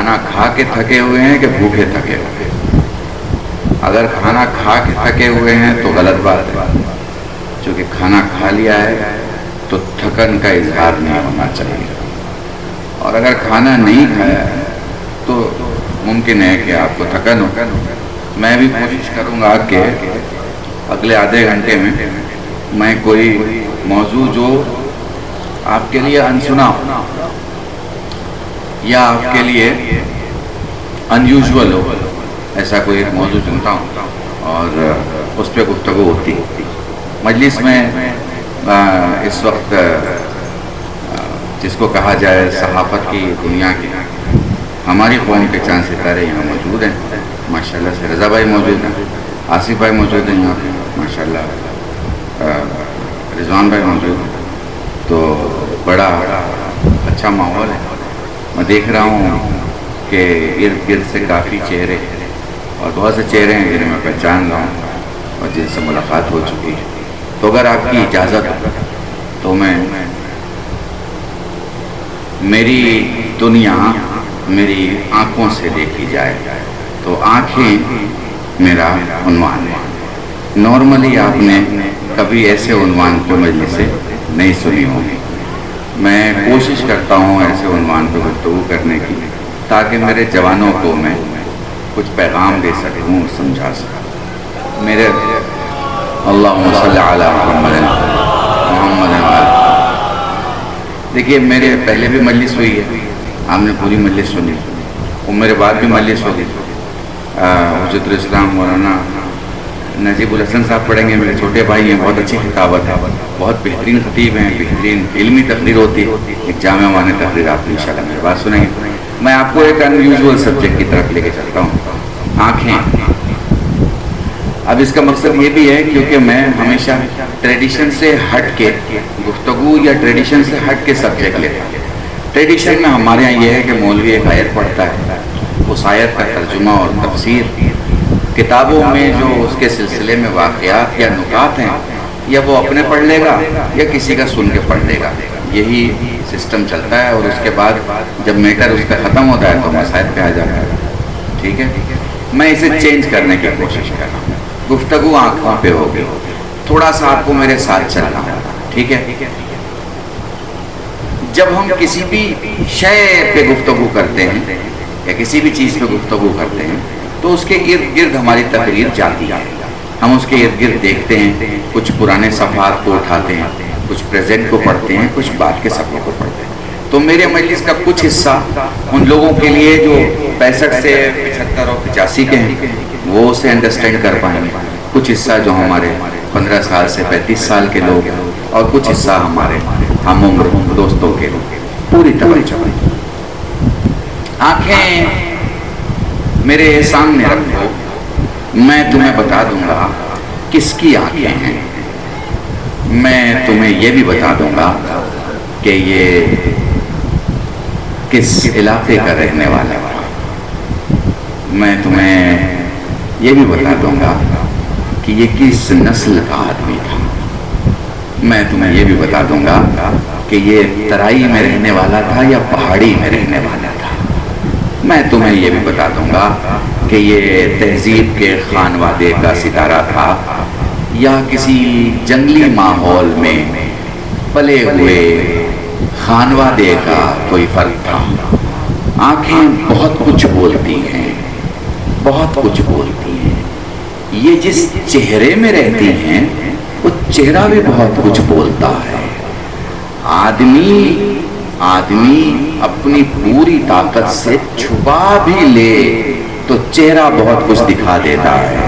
खाना खा के थके हुए हैं कि भूखे थके हुए हैं। अगर खाना खा के थके हुए हैं तो गलत बात है, क्योंकि खाना खा लिया है तो थकन का इजहार नहीं होना चाहिए। और अगर खाना नहीं खाया है तो मुमकिन है कि आपको थकन हो। मैं भी कोशिश करूँगा कि अगले आधे घंटे में मैं कोई मौजू जो आपके लिए अनसुना हो या आपके लिए अनयूजुअल हो, ऐसा कोई एक मौजू चुनता हूँ और उस पर गुफ्तगू होती है मजलिस में। इस वक्त जिसको कहा जाए सहाफ़त की दुनिया की, हमारी कौम के चांद सितारे यहाँ मौजूद हैं माशाल्लाह से। रज़ा भाई मौजूद हैं, आसिफ भाई मौजूद हैं यहाँ पे माशाल्लाह, रिजवान भाई मौजूद हैं। तो बड़ा अच्छा माहौल है। मैं देख रहा हूँ कि इर्द गिर्द से काफ़ी चेहरे और बहुत से चेहरे हैं जिन्हें मैं पहचान रहा हूँ और जिनसे मुलाकात हो चुकी है। तो अगर आपकी इजाज़त हो तो मैं मेरी दुनिया मेरी आँखों से देखी जाए तो आँखें मेरा उन्वान है। नॉर्मली आपने कभी ऐसे उन्वान को मजलिस से नहीं सुनी होगी। मैं कोशिश करता हूँ ऐसे उन्वान पर गुफ्तगू करने की, ताकि मेरे जवानों को मैं कुछ पैगाम दे सकूँ, समझा सकूँ। मेरे अल्लाहुम्मा सल्ली अला मुहम्मद। देखिए, मेरे पहले भी मजलिस हुई है, आपने पूरी मजलिस सुनी, और मेरे बाद भी मजलिस होगी। हुज्जतुल इस्लाम मौलाना नजीबुल हसन साहब पढ़ेंगे, मेरे छोटे भाई हैं, बहुत अच्छी किताबत है, बहुत बेहतरीन खतीब हैं, बेहतरीन इल्मी तकरीर होती है, एक जामे माने तकरीर आप इंशाल्लाह मेरी बात सुनेंगे। मैं आपको एक अनयूजुअल सब्जेक्ट की तरफ लेके चलता हूँ, आँखें। अब इसका मकसद ये भी है क्योंकि मैं हमेशा ट्रेडिशन से हट के गुफ्तगू या ट्रेडिशन से हट के सब्जेक्ट लेता हूँ। ट्रेडिशन में हमारे यहाँ ये है कि मौलवी एक आयत पढ़ता है, उस आयत का तर्जुमा और तफसीर किताबों में जो उसके सिलसिले में वाक़यात या नुकात हैं, या वो अपने पढ़ लेगा या किसी का सुन के पढ़ लेगा, यही सिस्टम चलता है। और उसके बाद जब मैटर उसका ख़त्म होता है तो मसाइल पे आ जाता है। ठीक है, मैं इसे चेंज करने की कोशिश कर रहा हूँ। गुफ्तगू आँखों पे होगी, थोड़ा सा आपको मेरे साथ चलना होगा। ठीक है, जब हम किसी भी शय पे गुफ्तगू करते हैं या किसी भी चीज़ पे गुफ्तगू करते हैं तो उसके इर्द गिर्द हमारी तकरीर जाती है। हम उसके इर्द गिर्द देखते हैं, कुछ पुराने सफ़ात को उठाते हैं, कुछ प्रेजेंट को पढ़ते हैं, कुछ बाद के सफ़े को पढ़ते हैं। तो मेरे मजलिस का कुछ हिस्सा उन लोगों के लिए जो 65 से 75 और 85 के हैं, वो उसे अंडरस्टैंड कर पाएंगे। कुछ हिस्सा जो हमारे 15 साल से 35 साल के लोग हैं, और कुछ हिस्सा हमारे हम उम्र दोस्तों के लोग। पूरी तरह आँखें मेरे सामने रखो, मैं तुम्हें बता दूंगा किसकी आँखें हैं। मैं तुम्हें ये भी बता दूंगा कि ये किस इलाके का रहने वाला है। मैं तुम्हें ये भी बता दूंगा कि ये किस नस्ल का आदमी था। मैं तुम्हें ये भी बता दूंगा कि ये तराई में रहने वाला था या पहाड़ी में रहने वाला था। मैं तुम्हें ये भी बता दूंगा कि ये तहजीब के खानवादे का सितारा था या किसी जंगली माहौल में पले हुए खानवादे का कोई फर्क था। आँखें बहुत कुछ बोलती हैं, बहुत कुछ बोलती हैं। ये जिस चेहरे में रहती हैं वो चेहरा भी बहुत कुछ बोलता है। आदमी अपनी पूरी ताकत से छुपा भी ले तो चेहरा बहुत कुछ दिखा देता है,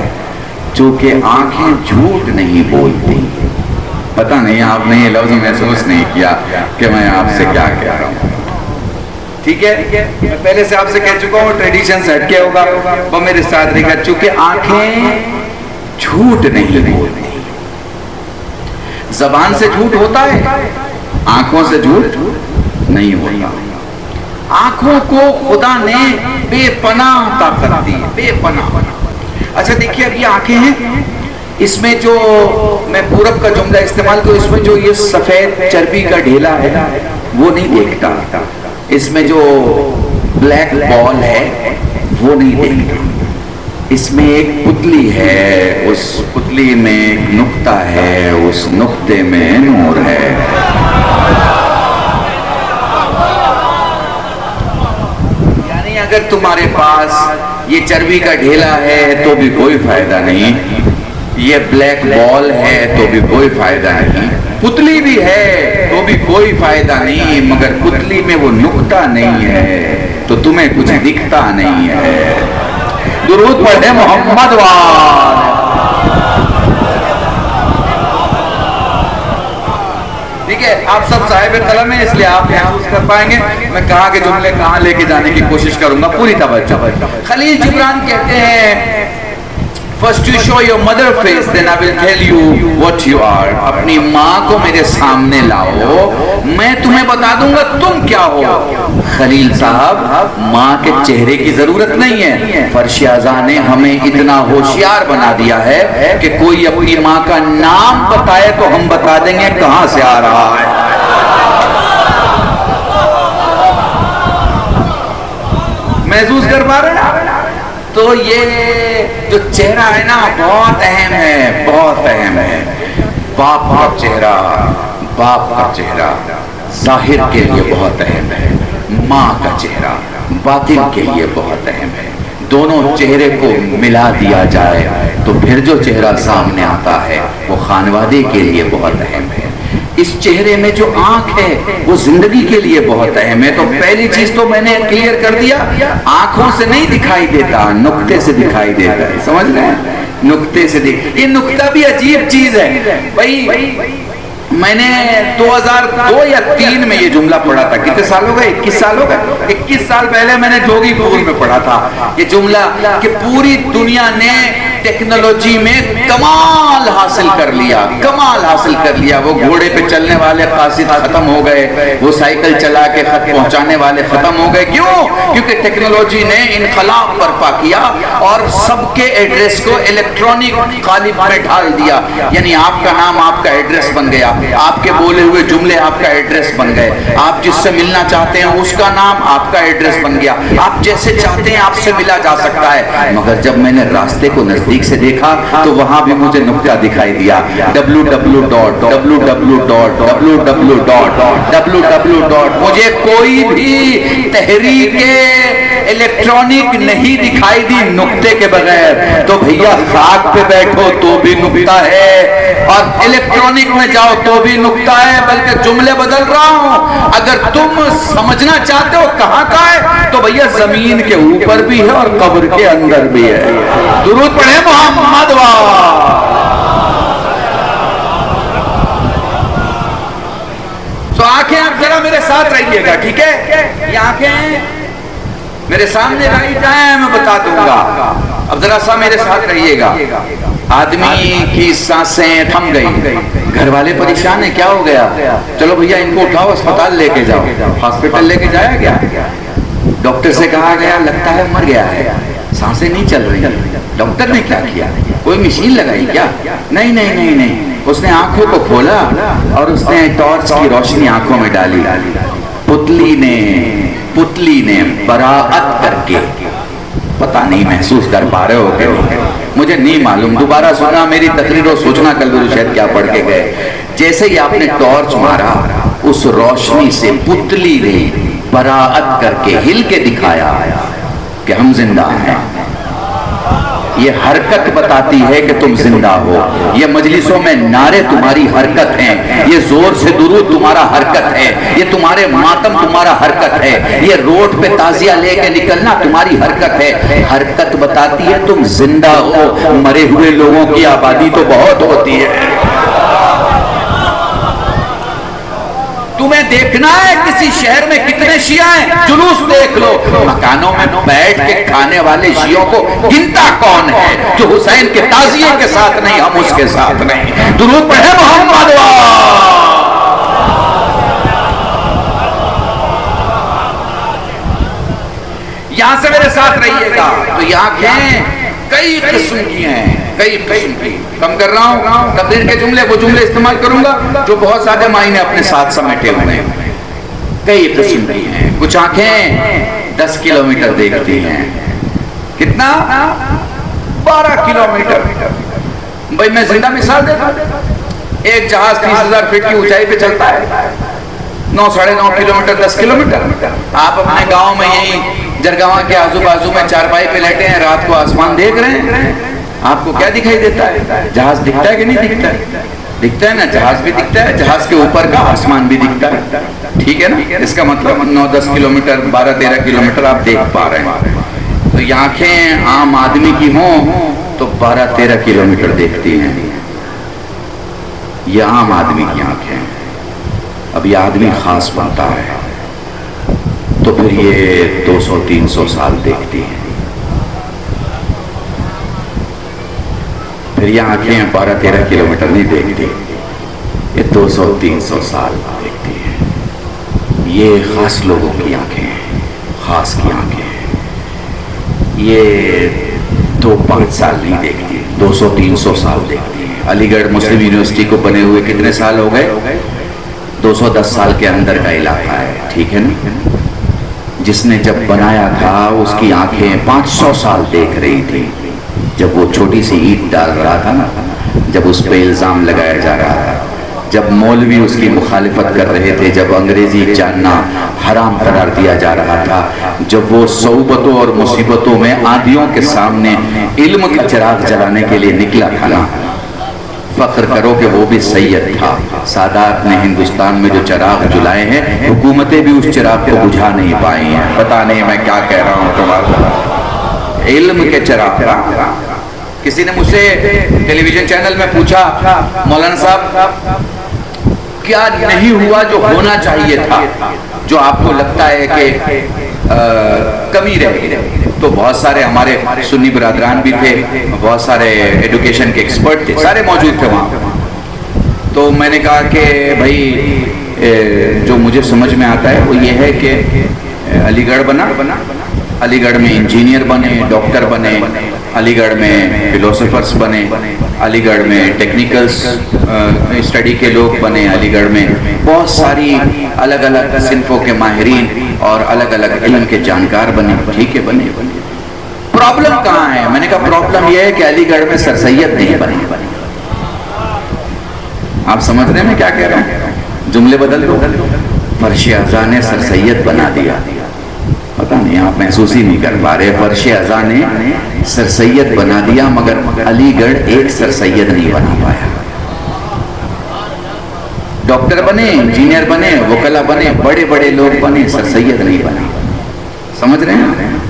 चूंकि आंखें झूठ नहीं बोलती। पता नहीं आपने ये लफ्ज महसूस नहीं किया कि मैं आपसे क्या कह रहा हूँ। ठीक है, मैं पहले से आपसे कह चुका हूँ, ट्रेडिशन से हटके होगा वो मेरे साथ रहेगा, चूंकि आंखें झूठ नहीं बोलती। जबान से झूठ होता है, आंखों से झूठ नहीं होता। आंखों को खुदा ने बेपनाह ताकत दी, बेपनाह। अच्छा देखिए, अब ये आंखें हैं, इसमें जो मैं पूरब का जुमला इस्तेमाल करूं, इसमें जो ये सफेद चर्बी का ढेला है वो नहीं देखता। इसमें जो ब्लैक बॉल है वो नहीं देखता, इसमें एक पुतली है, उस पुतली में एक नुक्ता है, उस नुक्ते में नूर है। यानी अगर तुम्हारे पास ये चर्बी का ढेला है तो भी कोई फायदा नहीं, ये ब्लैक बॉल है तो भी कोई फायदा नहीं, पुतली भी है तो भी कोई फायदा नहीं, मगर पुतली में वो नुक्ता नहीं है तो तुम्हें कुछ दिखता नहीं है। दुरूद पढ़े मोहम्मद वाल। ठीक है, आप सब साहिब कलम है इसलिए आप महसूस कर पाएंगे मैं कहाँ के जुमले कहाँ लेके जाने की कोशिश करूंगा, पूरी तवज्जो। खलील जिब्रान कहते हैं First you show your mother face, then I will tell you what you are. अपनी माँ को मेरे सामने लाओ, मैं तुम्हें बता दूंगा तुम क्या हो। खलील साहब, माँ के चेहरे की जरूरत नहीं है, फर्श आज़ा ने हमें इतना होशियार बना दिया है कि कोई अपनी माँ का नाम बताए तो हम बता देंगे कहाँ से आ रहा है। महसूस कर पा रहे हैं? तो ये जो चेहरा है ना बहुत अहम है, बहुत अहम है। बाप का चेहरा, बाप का चेहरा जाहिर के लिए बहुत अहम है, माँ का चेहरा बातिन के लिए बहुत अहम है। दोनों चेहरे को मिला दिया जाए तो फिर जो चेहरा सामने आता है वो खानवादे के लिए बहुत अहम है। इस चेहरे में जो आंख है वो जिंदगी के लिए बहुत अहम है। तो पहली चीज तो मैंने क्लियर कर दिया, आंखों से नहीं दिखाई देता, नुक्ते से दिखाई देता है। समझ रहे हैं? नुक्ते से ये नुक्ता भी अजीब चीज है भाई। मैंने 2002 या 2003 में ये जुमला पढ़ा था। कितने साल हो गए? 21 साल हो गए। 21 साल पहले मैंने जोगीपुर में पढ़ा था ये जुमला कि पूरी दुनिया ने टेक्नोलॉजी में कमाल हासिल कर लिया, कमाल हासिल कर लिया। वो घोड़े पे चलने वाले कासिद खत्म हो गए, वो साइकिल चला के खत पहुंचाने वाले खत्म हो गए। क्यों? क्योंकि टेक्नोलॉजी ने इनकलाब बर्पा किया और सबके एड्रेस को इलेक्ट्रॉनिक कालिब में ढाल दिया। यानी आपका नाम आपका एड्रेस बन गया, आपके बोले हुए जुमले आपका एड्रेस बन गए, आप जिससे मिलना चाहते हैं उसका नाम आपका एड्रेस बन गया, आप जैसे चाहते हैं आपसे मिला जा सकता है। मगर जब मैंने रास्ते को नजदीक से देखा तो वहां भी मुझे नुक्ता दिखाई दिया, www. मुझे कोई भी तहरीक इलेक्ट्रॉनिक नहीं दिखाई दी नुक्ते के बगैर। तो भैया खाक पे बैठो तो भी नुक्ता है और इलेक्ट्रॉनिक में जाओ तो भी नुक्ता है, बल्कि जुमले बदल रहा हूं। अगर तुम समझना चाहते हो कहां का है तो भैया जमीन के ऊपर भी है और कब्र के अंदर भी है। दुरूद पढ़े मोहम्मद वाला। तो आंखें आप जरा मेरे साथ रहिएगा, ठीक है? ये आंखें मेरे सामने रही जाए मैं बता दूंगा। अब जरा सा मेरे साथ रहिएगा। आदमी की सांसें थम गई, घर वाले परेशान है, क्या हो गया? चलो भैया इनको उठाओ अस्पताल लेके जाओ। हॉस्पिटल लेके जाया गया, डॉक्टर से कहा गया लगता है मर गया है, सांसें नहीं चल रही। डॉक्टर ने क्या किया? कोई मशीन लगाई क्या? नहीं नहीं नहीं नहीं, उसने आंखों को खोला और उसने टॉर्च की रोशनी आंखों में डाली। पुतली ने बराअत करके, पता नहीं महसूस कर पा रहे हो क्या? मुझे नहीं मालूम, दोबारा सुना मेरी तकरीर और सोचना कल गुरु शायद क्या पढ़ के गए। जैसे ही आपने टॉर्च मारा उस रोशनी से पुतली ने बराअत करके हिल के दिखाया कि हम जिंदा हैं। ये हरकत बताती है कि तुम जिंदा हो। ये मजलिसों में नारे तुम्हारी हरकत हैं, ये जोर से दुरूद तुम्हारा हरकत है, ये तुम्हारे मातम तुम्हारा हरकत है, ये रोड पे ताजिया लेके निकलना तुम्हारी हरकत है। हरकत बताती है तुम जिंदा हो। मरे हुए लोगों की आबादी तो बहुत होती है। तुम्हें देखना है किसी शहर में कितने शिया हैं, जुलूस देख लो। मकानों में बैठ के खाने वाले शियों को गिनता कौन है जो हुसैन के ताजिए के साथ नहीं, हम उसके साथ नहीं। दुरूद पढ़े मोहम्मद वाला। यहां से मेरे साथ रहिएगा। तो ये आंखें कई किस्म की हैं, कई किस्म की। कम कर रहा हूं तकरीर के जुमले, वो जुमले इस्तेमाल करूंगा जो बहुत सारे मायने अपने साथ समेटे हुए हैं। कई किस्म की हैं। कुछ आंखें 10 किलोमीटर देखती हैं। कितना? 12 किलोमीटर। भाई मैं जिंदा मिसाल देता हूं, एक जहाज 30,000 फीट की ऊंचाई पे चलता है, 9 साढ़े 9 किलोमीटर, 10 किलोमीटर। आप अपने गांव में यही जरगावा के आजू बाजू में चारपाई पे लेटे हैं, रात को आसमान देख रहे हैं, आपको क्या दिखाई देता है? जहाज दिखता है कि नहीं दिखता है? दिखता है ना, जहाज भी दिखता है, जहाज के ऊपर का आसमान भी दिखता है, ठीक है ना। इसका मतलब 9-10 किलोमीटर, 12-13 किलोमीटर आप देख पा रहे हैं। तो ये आंखें आम आदमी की हों तो 12-13 किलोमीटर देखती हैं, ये आम आदमी की आंखें। अब ये आदमी खास बनता है तो फिर ये 200-300 साल देखती हैं। फिर ये आंखें 12-13 किलोमीटर नहीं देखती, ये 200-300 साल देखती हैं। ये खास लोगों की आंखें हैं, खास की आंखें हैं। ये 2-5 साल नहीं देखती, 200-300 साल देखती हैं। अलीगढ़ मुस्लिम यूनिवर्सिटी को बने हुए कितने साल हो गए? 210 साल के अंदर का इलाका है, ठीक है ना। जिसने जब बनाया था उसकी आंखें 500 साल देख रही थी। जब वो छोटी सी ईंट डाल रहा था ना, जब उस पर इल्ज़ाम लगाया जा रहा था, जब मौलवी उसकी मुखालिफत कर रहे थे, जब अंग्रेजी जानना हराम करार दिया जा रहा था, जब वो सौबतों और मुसीबतों में आंधियों के सामने इल्म का चिराग जलाने के लिए निकला था ना, फख्र करो कि वो भी सैयद था। सादात ने हिंदुस्तान में जो चिराग जलाए हैं, हुकूमतें भी उस चिराग को बुझा नहीं पाई हैं। पता नहीं मैं क्या कह रहा हूँ तुम्हारा, इल्म के चिराग। किसी ने मुझसे टेलीविजन चैनल में पूछा, मौलाना साहब क्या नहीं हुआ जो होना चाहिए था, जो आपको लगता है कि कमी रही? तो बहुत सारे हमारे सुन्नी बिरादरान भी थे, बहुत सारे एजुकेशन के एक्सपर्ट थे, सारे मौजूद थे वहाँ। तो मैंने कहा कि भाई जो मुझे समझ में आता है वो ये है कि अलीगढ़ बना, अलीगढ़ में इंजीनियर बने, डॉक्टर बने, अलीगढ़ में फिलोसोफर्स बने, अलीगढ़ में टेक्निकल्स स्टडी के लोग बने, अलीगढ़ में बहुत सारी अलग अलग सिन्फों के माहिरीन और अलग अलग इल्म के जानकार बने, ठीक है, बने। प्रॉब्लम कहाँ है? मैंने कहा प्रॉब्लम यह है कि अलीगढ़ में सर सैयद नहीं बने। आप समझ रहे हैं मैं क्या कह रहा हूँ? जुमले बदल दो। फर्श अज़ा ने सर सैयद बना दिया। पता नहीं आप महसूस ही नहीं कर पा रहे। फर्श अज़ा ने सर सैयद बना दिया, मगर अलीगढ़ एक सर सैयद नहीं बना पाया। डॉक्टर बने, इंजीनियर बने, वकला बने, बड़े बड़े लोग बने, सर सैयद नहीं बने। समझ रहे हैं?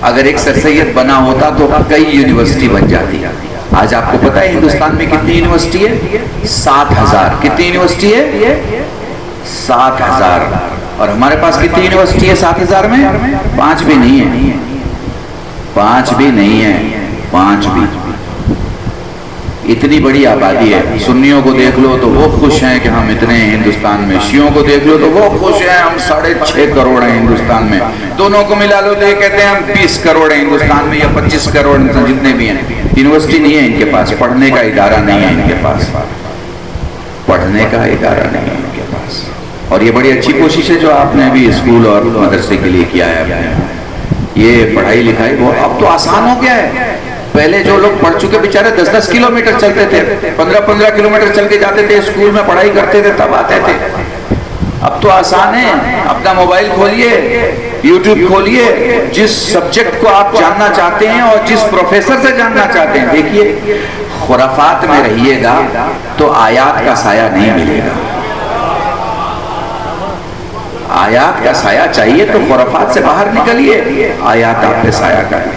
अगर एक सर सैयद बना होता तो कई यूनिवर्सिटी बन जाती। आज आपको पता है हिंदुस्तान में कितनी यूनिवर्सिटी है? 7,000। कितनी यूनिवर्सिटी है? 7,000। और हमारे पास कितनी यूनिवर्सिटी है 7,000 में? 5 भी नहीं है, 5 भी नहीं है, 5 भी। इतनी बड़ी आबादी है। सुन्नियों को देख लो तो वो खुश हैं कि हम इतने हैं हिंदुस्तान में, शियों को देख लो तो वो खुश हैं हम 6.5 करोड़ हैं हिंदुस्तान में, दोनों को मिला लो तो ये कहते हैं हम 20 करोड़ हैं हिंदुस्तान में, या 25 करोड़ जितने भी हैं। यूनिवर्सिटी नहीं है इनके पास, पढ़ने का इदारा नहीं है इनके पास, पढ़ने का इदारा नहीं है इनके पास। और ये बड़ी अच्छी कोशिश है जो आपने अभी स्कूल और मदरसे के लिए किया है। ये पढ़ाई लिखाई वो अब तो आसान हो गया है। पहले जो लोग पढ़ चुके बेचारे 10-10 किलोमीटर चलते थे, 15-15 किलोमीटर चल के जाते थे, स्कूल में पढ़ाई करते थे, तब आते थे। अब तो आसान है, अपना मोबाइल खोलिए, यूट्यूब खोलिए, जिस सब्जेक्ट को आप जानना चाहते हैं और जिस प्रोफेसर से जानना चाहते हैं, देखिए। खुराफात में रहिएगा तो आयात का साया नहीं मिलेगा। आयात का साया चाहिए तो खुराफात से बाहर निकलिए, आयात आप पे साया करें।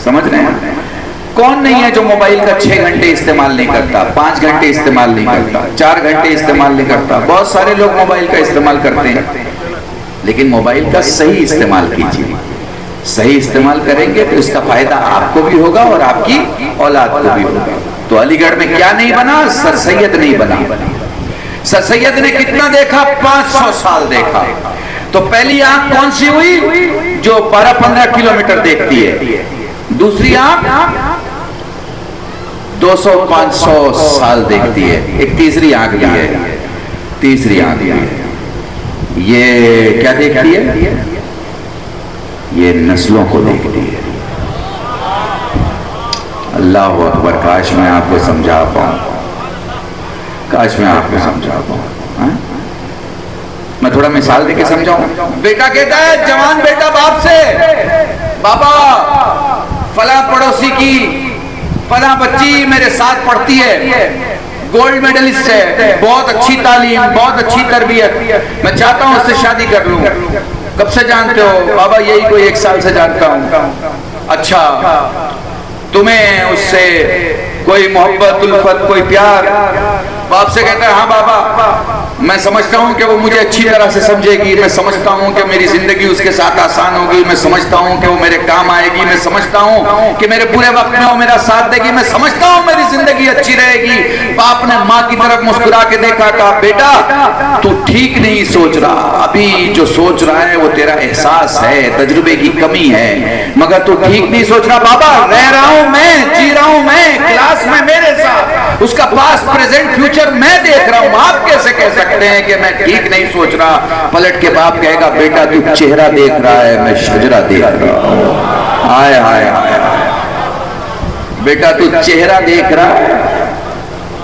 समझ रहे हैं? कौन नहीं है जो मोबाइल का 6 घंटे इस्तेमाल नहीं करता, 5 घंटे इस्तेमाल नहीं करता, 4 घंटे इस्तेमाल नहीं करता। बहुत सारे लोग मोबाइल का इस्तेमाल करते हैं, लेकिन मोबाइल का सही इस्तेमाल कीजिए। सही इस्तेमाल करेंगे तो इसका फायदा आपको भी होगा और आपकी औलाद को भी होगा। तो अलीगढ़ में क्या नहीं बना? सर सैयद नहीं बना। सर सैयद ने कितना देखा? 500 साल देखा। तो पहली आंख कौन सी हुई? जो 12-15 किलोमीटर देखती है। दूसरी आंख 200-500 साल देखती है। एक तीसरी आंख भी है, तीसरी आंख भी है। ये क्या देखती है? ये नस्लों को देखती है। अल्लाह अकबर, काश मैं आपको समझा पाऊं, काश मैं आपको समझा पाऊं। मैं थोड़ा मिसाल देके समझाऊं। बेटा कहता है, जवान बेटा बाप से, बाबा फला पड़ोसी की फला बच्ची मेरे साथ पढ़ती है, गोल्ड मेडलिस्ट है, बहुत अच्छी तालीम, बहुत अच्छी तरबियत, मैं चाहता हूं उससे शादी कर लूं। कब से जानते हो? बाबा यही कोई 1 साल से जानता हूं। अच्छा, तुम्हें उससे कोई मोहब्बत उल्फत, कोई प्यार? बाप से कहता है, हाँ बाबा, मैं समझता हूँ कि वो मुझे अच्छी तरह से समझेगी, मैं समझता हूँ कि मेरी जिंदगी उसके साथ आसान होगी, मैं समझता हूँ कि वो मेरे काम आएगी, मैं समझता हूँ कि मेरे बुरे वक्त में वो मेरा साथ देगी, मैं समझता हूँ मेरी जिंदगी अच्छी रहेगी। बाप ने माँ की तरफ मुस्कुरा के देखा, कहा, बेटा तू ठीक नहीं सोच रहा, अभी जो सोच रहा है वो तेरा एहसास है, तजुर्बे की कमी है, मगर तू ठीक नहीं सोच रहा। बाबा रह रहा हूं मैं, जी रहा हूं मैं, क्लास में मेरे साथ, उसका पास्ट प्रेजेंट फ्यूचर मैं देख रहा हूं, आप कैसे कह सकते हैं कि मैं ठीक नहीं सोच रहा? पलट के बाप कहेगा, बेटा तू चेहरा देख रहा है, मैं शजरा देख रहा हूं। आय आय आय, बेटा तू चेहरा देख रहा है,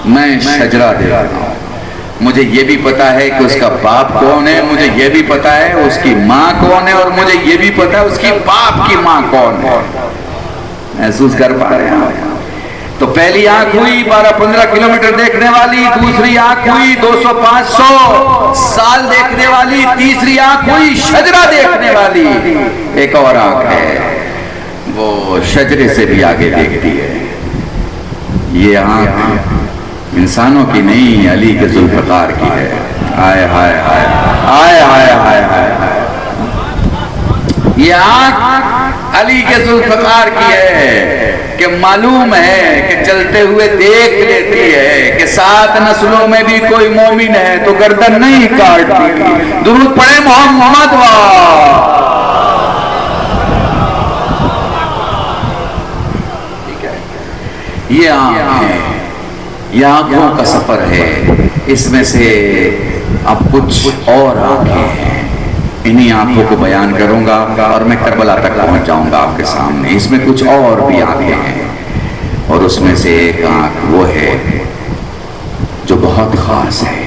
मैं शजरा देख रहा हूं। मुझे ये भी पता है कि उसका बाप कौन है, मुझे ये भी पता है उसकी माँ कौन है, और मुझे ये भी पता है उसकी बाप की माँ कौन है। महसूस कर पा रहे हैं? तो पहली आंख हुई 12-15 किलोमीटर देखने वाली, दूसरी आंख हुई 200-500 साल देखने वाली, तीसरी आंख हुई शजरा देखने वाली। एक और आंख है, वो शजरे से भी आगे देखती है। ये आंख इंसानों की नहीं, अली के जुल्फकार की है। हाय हाय हाय हाय हाय हाय हाय, ये आंख अली के जुल्फकार की है कि मालूम है कि चलते हुए देख लेती है कि 7 नस्लों में भी कोई मोमिन है तो गर्दन नहीं काटती। दुरूद पढ़े मोहम्मद वाह। ठीक है, ये आंख है, ये आंखों का सफर है। इसमें से अब कुछ और आंखें हैं, इन्हीं आंखों को बयान करूंगा और मैं करबला तक पहुंच जाऊंगा आपके सामने। इसमें कुछ और भी आंखें हैं, और उसमें से एक आंख वो है जो बहुत खास है,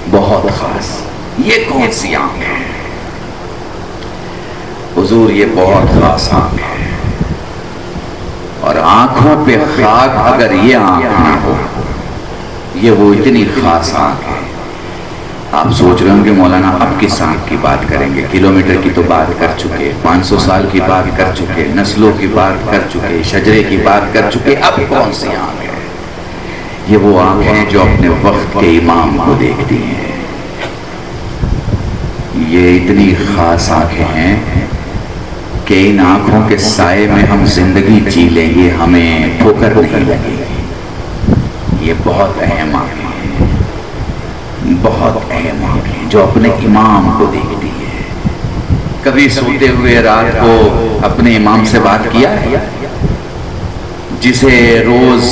बहुत खास। ये कौन सी आंख है हुजूर? ये बहुत खास आंख है, और आंखों पे खाक अगर ये आंख ना हो, ये वो इतनी खास आंख है। आप सोच रहे होंगे मौलाना अब किस आंख की बात करेंगे? किलोमीटर की तो बात कर चुके, 500 साल की बात कर चुके, नस्लों की बात कर चुके, शजरे की बात कर चुके, अब कौन सी आंख है? ये वो आंख है जो अपने वक्त के इमाम को देखती है। ये इतनी खास आंखें हैं कि इन आंखों के साए में हम जिंदगी जी लेंगे, हमें ठोकर नहीं लगेगी। ये बहुत अहम आंखें हैं, बहुत अहम आंखें जो अपने इमाम को देखती है। कभी सोते हुए रात को अपने इमाम से बात किया है? जिसे रोज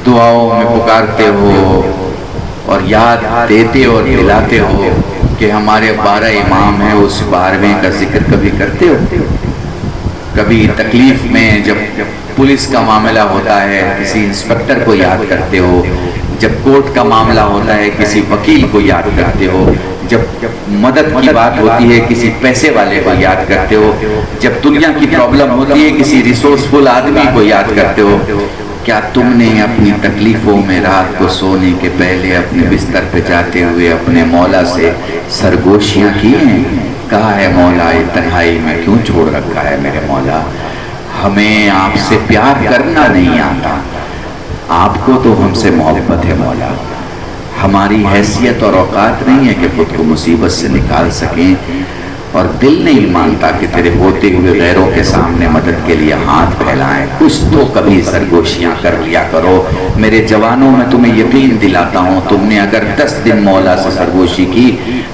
दुआओं में पुकारते हो और याद देते और दिलाते हो कि हमारे 12 इमाम हैं, उस 12वें का जिक्र कभी करते हो? कभी तकलीफ में जब पुलिस का मामला होता है किसी इंस्पेक्टर को याद करते हो, जब कोर्ट का मामला होता है किसी वकील को याद करते हो, जब मदद की बात होती है किसी पैसे वाले को याद करते हो, जब दुनिया की प्रॉब्लम होती है किसी रिसोर्सफुल आदमी को याद करते हो। क्या तुमने अपनी तकलीफों में रात को सोने के पहले अपने बिस्तर पे जाते हुए अपने मौला से सरगोशियां की हैं? कहा है मौला ये तन्हाई में क्यों छोड़ रखा है मेरे मौला? हमें आपसे प्यार करना नहीं आता, आपको तो हमसे मोहब्बत है मौला। हमारी हैसियत और औकात नहीं है कि खुद को मुसीबत से निकाल सकें, और दिल नहीं मानता कि तेरे होते हुए गैरों के सामने मदद के लिए हाथ फैलाएं। कुछ तो कभी सरगोशियां कर लिया करो। मेरे जवानों में तुम्हें यकीन दिलाता हूं, तुमने अगर 10 दिन मौला से सरगोशी की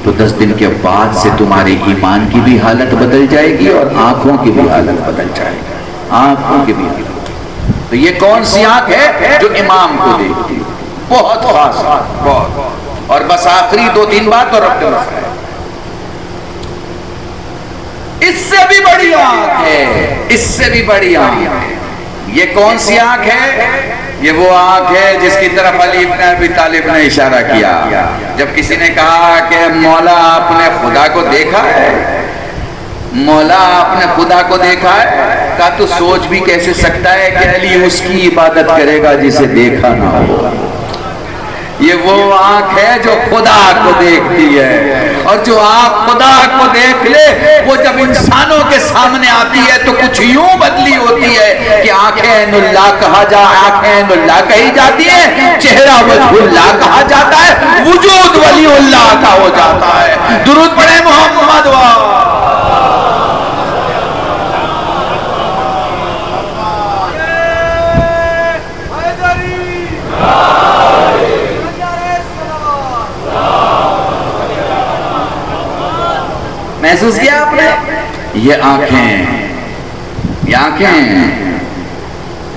तो 10 दिन के बाद से तुम्हारे ईमान की भी हालत बदल जाएगी और आंखों की भी हालत बदल जाएगी, आंखों की भी हालत। तो ये कौन सी आंख है जो इमाम को देखती है? बहुत खास, बहुत। और बस आखिरी 2-3 बात और रब इससे भी बड़ी आंख है, इससे भी बड़ी आंख। ये कौन सी आंख है? ये वो आंख है जिसकी तरफ अली इब्न अबी तालिब ने इशारा किया जब किसी ने कहा कि मौला आपने खुदा को देखा है, मौला आपने खुदा को देखा है? कहा तो सोच भी कैसे सकता है कि अली उसकी इबादत करेगा जिसे देखा ना हो। ये वो आंख है जो खुदा को देखती है, और जो आंख खुदा को देख ले वो जब इंसानों के सामने आती है तो कुछ यूं बदली होती है कि आंखें नुल्लाह कहा जा, आंखें नुल्लाह कही जाती है, चेहरा वजहुल्लाह कहा जाता है, वजूद वलीउल्लाह का हो जाता है। दुरूद पढ़े मोहम्मद वा। महसूस किया आपने? ये आंखें, ये आंखें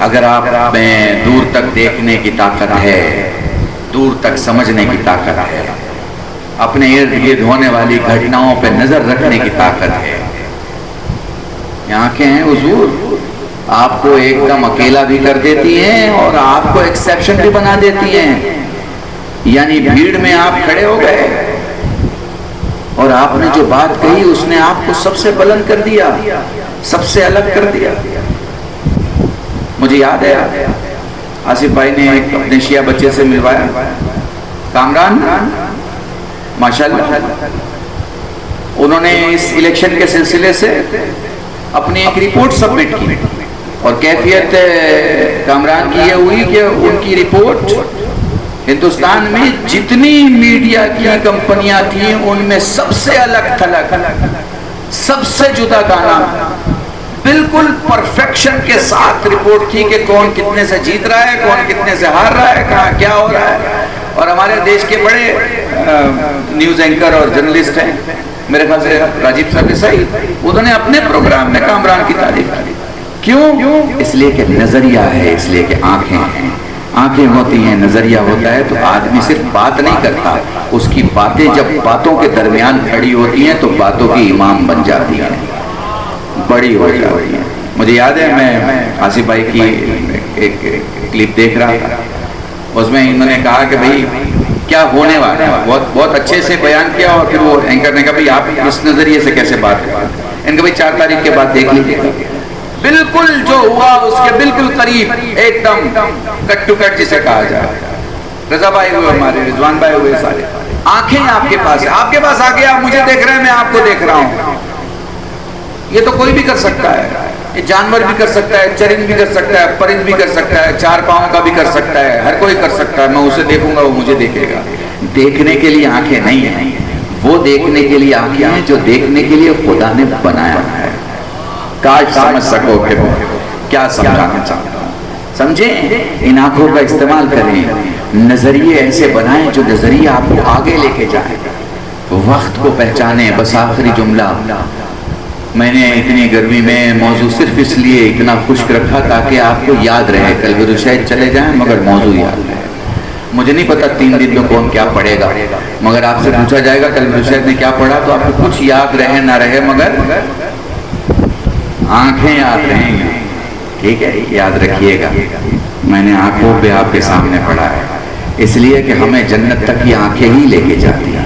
अगर आप में दूर तक देखने की ताकत है, दूर तक समझने की ताकत है, अपने इर्द गिर्द होने वाली घटनाओं पे नजर रखने की ताकत है, ये आंखें हैं हुजूर आपको एकदम अकेला भी कर देती हैं और आपको एक्सेप्शन भी बना देती हैं। यानी भीड़ में आप खड़े हो गए और आपने जो बात कही उसने आपको सबसे बुलंद कर दिया, सबसे अलग कर दिया। मुझे याद है आसिफ भाई ने एक अपने शिया बच्चे से मिलवाया, कामरान माशाल्लाह, उन्होंने इस इलेक्शन के सिलसिले से अपनी एक रिपोर्ट सबमिट की और कैफियत कामरान की यह हुई कि उनकी रिपोर्ट हिंदुस्तान में जितनी मीडिया की कंपनियां थी उनमें सबसे अलग थलग, सबसे जुदा गाना, बिल्कुल परफेक्शन के साथ रिपोर्ट थी कि कौन कितने से जीत रहा है, कौन कितने से हार रहा है, कहाँ क्या हो रहा है। और हमारे देश के बड़े न्यूज एंकर और जर्नलिस्ट हैं, मेरे ख्याल से राजीव सरदेसाई, उन्होंने अपने प्रोग्राम में कामरान की तारीफ की। क्यों? इसलिए कि नजरिया है, इसलिए कि आंखें हैं, आंखें होती हैं, नजरिया होता है, तो आदमी सिर्फ बात नहीं करता, उसकी बातें जब बातों के दरमियान खड़ी होती हैं तो बातों की इमाम बन जाती हैं, बड़ी हो जाती है। मुझे याद है मैं आसिफ भाई की एक क्लिप देख रहा था, उसमें इन्होंने कहा कि भाई क्या होने वाला है, बहुत अच्छे से बयान किया और फिर वो एंकर ने कहा भाई आप इस नजरिए से कैसे बात करें। इनका भाई 4 तारीख के बाद देख लीजिएगा, बिल्कुल जो हुआ उसके बिल्कुल करीब, एकदम कट टू कट जिसे कहा जाए। रजा भाई हुए हमारे, रिजवान भाई हुए, सारे आंखें आपके पास है, आपके पास आके आप मुझे देख रहे हैं, मैं आपको देख रहा हूं। ये तो कोई भी कर सकता है, ये जानवर भी कर सकता है, चरिंद भी कर सकता है, परिंद भी कर सकता है, 4 पांव का भी कर सकता है, हर कोई कर सकता है। मैं उसे देखूंगा, वो मुझे देखेगा। देखने के लिए आंखें नहीं है, वो देखने के लिए आंखें हैं जो देखने के लिए खुदा ने बनाया है। काश समझ सको कि क्या समझाना चाहता हूं, समझे? इन आंखों का इस्तेमाल करें, नजरिए ऐसे बनाएं जो नजरिए आपको आगे लेके जाए, वक्त को पहचाने। बस आखिरी जुमला, मैंने इतनी गर्मी में मौजू सिर्फ इसलिए इतना खुश्क रखा ताकि आपको याद रहे, कल भी शायद चले जाएं मगर मौजू याद रहे। मुझे नहीं पता 3 दिन में कौन क्या पढ़ेगा, मगर आपसे पूछा जाएगा कल भी शायद ने क्या पढ़ा, तो आपको कुछ याद रहे ना रहे मगर आंखें याद रहेंगी। ठीक है, याद रखिएगा, मैंने आंखों पे आपके सामने पढ़ा है, इसलिए कि हमें जन्नत तक की आंखें ही लेके जाती हैं।